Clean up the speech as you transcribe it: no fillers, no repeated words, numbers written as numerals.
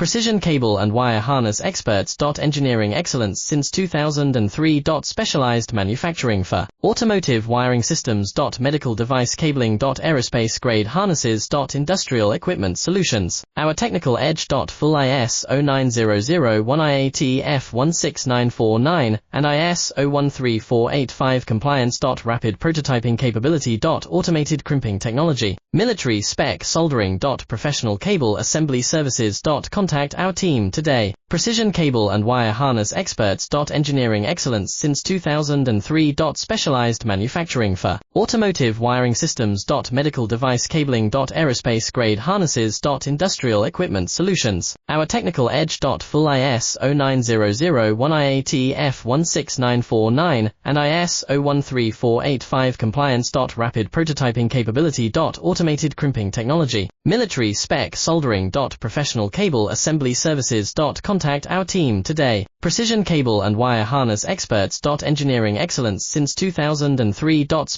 Precision cable and wire harness experts. Engineering excellence since 2003. Specialized manufacturing for automotive wiring systems. Medical device cabling. Aerospace grade harnesses. Industrial equipment solutions. Our technical edge. Full ISO 9001 IAT F16949 and ISO 13485 compliance. Rapid prototyping capability. Automated crimping technology. Military spec soldering. Professional cable assembly services. Contact our team today. Precision cable and wire harness experts. Engineering excellence since 2003. Specialized manufacturing for automotive wiring systems. Medical device cabling. Aerospace grade harnesses. Industrial equipment solutions. Our technical edge. Full ISO 9001 IAT F16949 and ISO 13485 compliance. Rapid prototyping capability. Automated crimping technology. Military spec soldering. Professional cable assembly services. Contact our team today. Precision cable and wire harness experts. Engineering excellence since 2003.